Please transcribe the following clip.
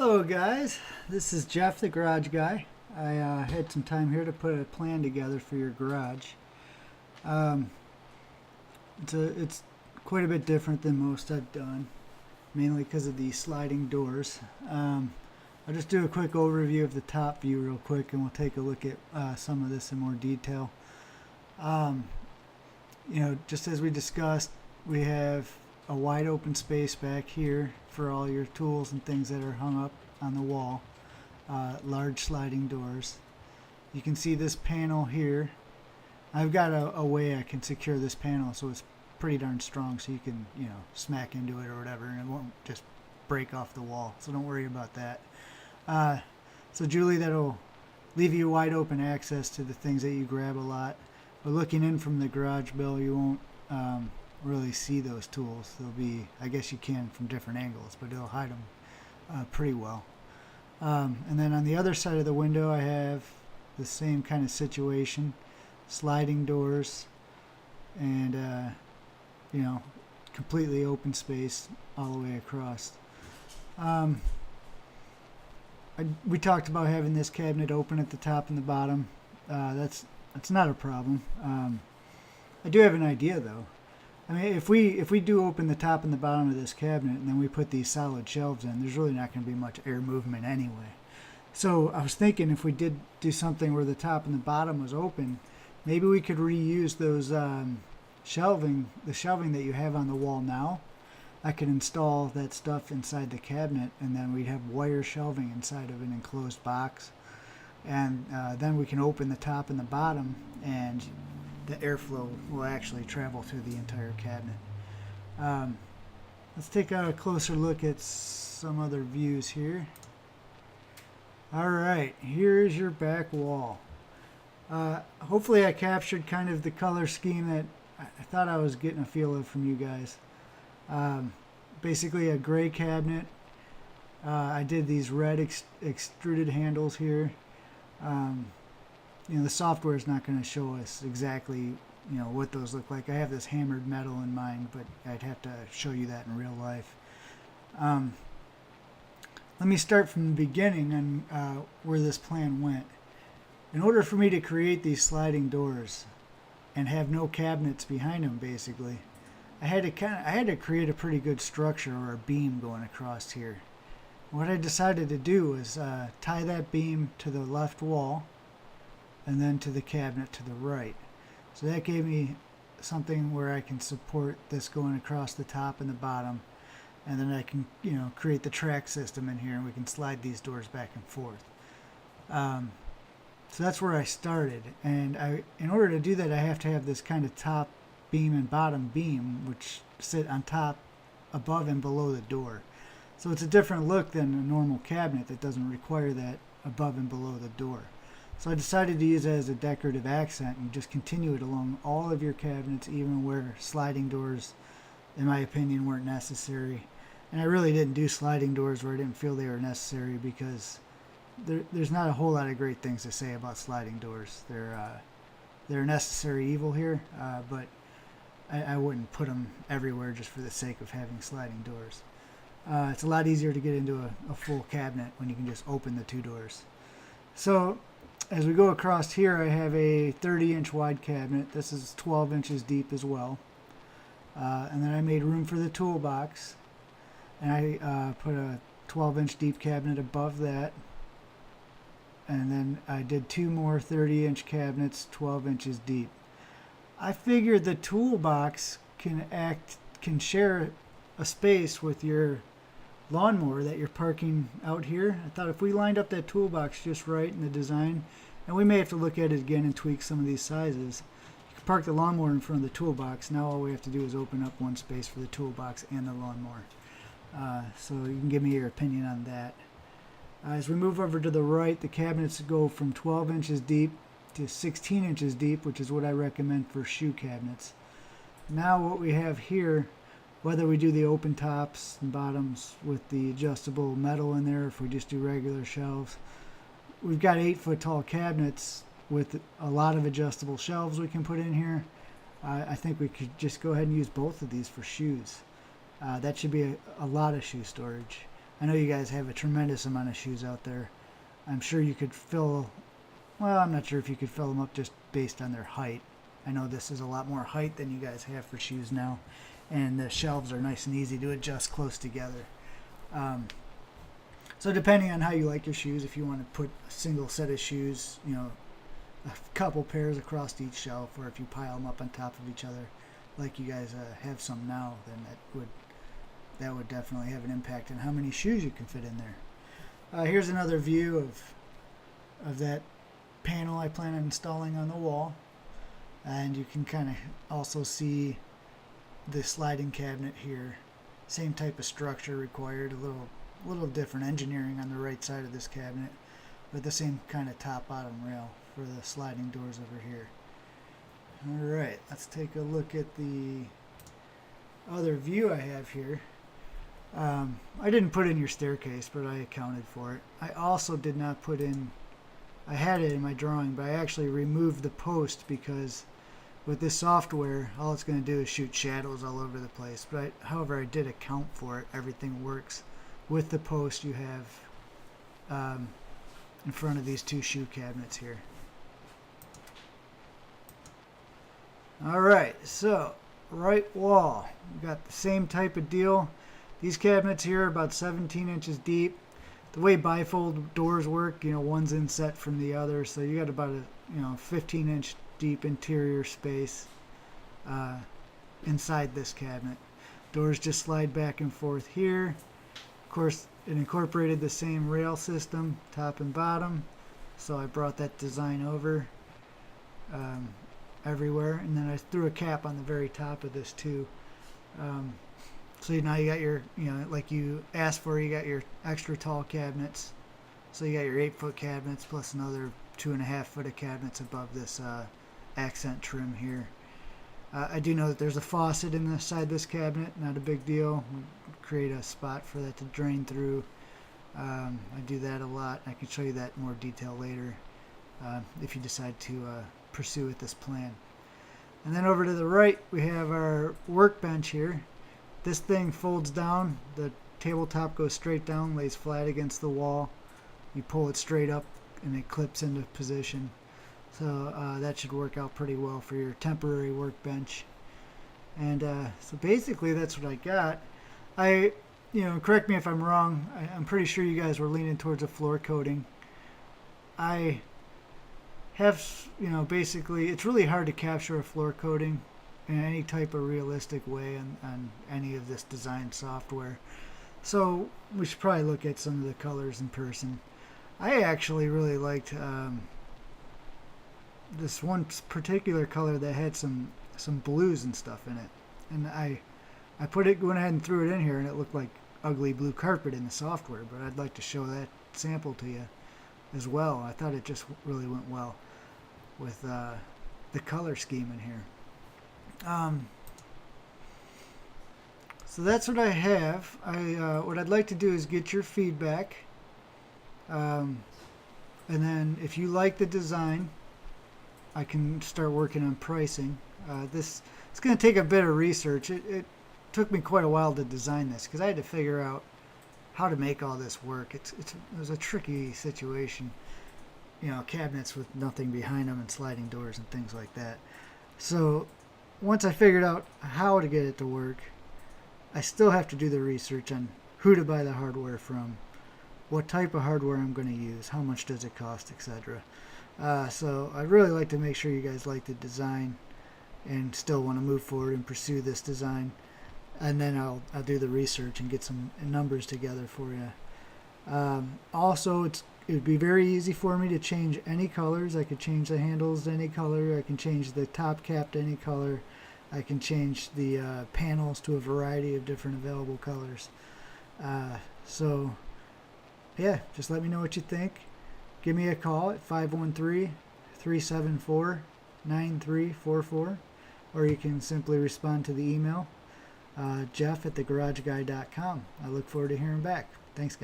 Hello guys, this is Jeff the garage guy. I had some time here to put a plan together for your garage. Um, it's quite a bit different than most I've done, mainly because of the sliding doors. I'll just do a quick overview of the top view real quick and we'll take a look at some of this in more detail. Just as we discussed, we have a wide open space back here for all your tools and things that are hung up on the wall. Large sliding doors. You can see this panel here. I've got a way I can secure this panel so it's pretty darn strong, so you can smack into it or whatever and it won't just break off the wall, so don't worry about that. So Julie, that'll leave you wide open access to the things that you grab a lot, but looking in from the garage bill you won't really see those tools. They'll be, I guess you can from different angles, but it'll hide them pretty well. And then on the other side of the window I have the same kind of situation, sliding doors and completely open space all the way across. We talked about having this cabinet open at the top and the bottom. That's not a problem. I do have an idea though. I mean, if we do open the top and the bottom of this cabinet and then we put these solid shelves in, there's really not going to be much air movement anyway. So I was thinking if we did do something where the top and the bottom was open, maybe we could reuse those the shelving that you have on the wall now. I could install that stuff inside the cabinet and then we'd have wire shelving inside of an enclosed box. And then we can open the top and the bottom and the airflow will actually travel through the entire cabinet. Let's take a closer look at some other views here. Alright, here's your back wall. Hopefully I captured kind of the color scheme that I thought I was getting a feel of from you guys. Basically a gray cabinet. I did these red extruded handles here. The software is not going to show us exactly what those look like. I have this hammered metal in mind, but I'd have to show you that in real life. Let me start from the beginning and where this plan went. In order for me to create these sliding doors and have no cabinets behind them, basically, I had to create a pretty good structure or a beam going across here. What I decided to do was tie that beam to the left wall and then to the cabinet to the right. So that gave me something where I can support this going across the top and the bottom, and then I can create the track system in here and we can slide these doors back and forth. So that's where I started, and in order to do that I have to have this kind of top beam and bottom beam which sit on top, above and below the door. So it's a different look than a normal cabinet that doesn't require that above and below the door. So I decided to use it as a decorative accent and just continue it along all of your cabinets, even where sliding doors, in my opinion, weren't necessary. And I really didn't do sliding doors where I didn't feel they were necessary because there's not a whole lot of great things to say about sliding doors. They're a necessary evil here, but I wouldn't put them everywhere just for the sake of having sliding doors. It's a lot easier to get into a full cabinet when you can just open the two doors. So as we go across here, I have a 30-inch wide cabinet. This is 12 inches deep as well. And then I made room for the toolbox. And I put a 12-inch deep cabinet above that. And then I did two more 30-inch cabinets, 12 inches deep. I figured the toolbox can share a space with your lawnmower that you're parking out here. I thought if we lined up that toolbox just right in the design, and we may have to look at it again and tweak some of these sizes. You can park the lawnmower in front of the toolbox. Now all we have to do is open up one space for the toolbox and the lawnmower. So you can give me your opinion on that. As we move over to the right, the cabinets go from 12 inches deep to 16 inches deep, which is what I recommend for shoe cabinets. Now what we have here, whether we do the open tops and bottoms with the adjustable metal in there, if we just do regular shelves, we've got 8-foot tall cabinets with a lot of adjustable shelves we can put in here. I think we could just go ahead and use both of these for shoes. That should be a lot of shoe storage. I know you guys have a tremendous amount of shoes out there. I'm sure you could fill, well, I'm not sure if you could fill them up just based on their height. I know this is a lot more height than you guys have for shoes now, and the shelves are nice and easy to adjust close together. So depending on how you like your shoes, if you want to put a single set of shoes, a couple pairs across each shelf, or if you pile them up on top of each other, like you guys have some now, then that would definitely have an impact on how many shoes you can fit in there. Here's another view of that panel I plan on installing on the wall, and you can kind of also see the sliding cabinet here. Same type of structure required, a little different engineering on the right side of this cabinet, but the same kind of top bottom rail for the sliding doors over here. Alright, let's take a look at the other view I have here. I didn't put in your staircase, but I accounted for it. I also did not put in, I had it in my drawing, but I actually removed the post because with this software, all it's going to do is shoot shadows all over the place. But however, I did account for it. Everything works with the post you have in front of these two shoe cabinets here. Alright, so right wall, we got the same type of deal. These cabinets here are about 17 inches deep. The way bifold doors work, one's inset from the other, so you got about a 15 inch deep interior space inside this cabinet. Doors just slide back and forth here. Of course, it incorporated the same rail system, top and bottom, so I brought that design over everywhere, and then I threw a cap on the very top of this too. So now you got your, like you asked for, you got your extra tall cabinets. So you got your 8-foot cabinets plus another 2.5 foot of cabinets above this accent trim here. I do know that there's a faucet in the side of this cabinet, not a big deal. We create a spot for that to drain through. I do that a lot. I can show you that in more detail later if you decide to pursue with this plan. And then over to the right we have our workbench here. This thing folds down, the tabletop goes straight down, lays flat against the wall. You pull it straight up and it clips into position. So that should work out pretty well for your temporary workbench. And so basically that's what I got. Correct me if I'm wrong, I'm pretty sure you guys were leaning towards a floor coating. I have, basically it's really hard to capture a floor coating in any type of realistic way on any of this design software. So we should probably look at some of the colors in person. I actually really liked this one particular color that had some blues and stuff in it, and I went ahead and threw it in here, and it looked like ugly blue carpet in the software, but I'd like to show that sample to you as well. I thought it just really went well with the color scheme in here. So that's what I have. What I'd like to do is get your feedback, and then if you like the design, I can start working on pricing. It's going to take a bit of research. It took me quite a while to design this because I had to figure out how to make all this work. It was a tricky situation, cabinets with nothing behind them and sliding doors and things like that. So once I figured out how to get it to work, I still have to do the research on who to buy the hardware from, what type of hardware I'm going to use, how much does it cost, etc. So I'd really like to make sure you guys like the design and still want to move forward and pursue this design. And then I'll do the research and get some numbers together for you. Also, it would be very easy for me to change any colors. I could change the handles to any color. I can change the top cap to any color. I can change the panels to a variety of different available colors. So yeah, just let me know what you think. Give me a call at 513-374-9344, or you can simply respond to the email, jeff@thegarageguy.com. I look forward to hearing back. Thanks, guys.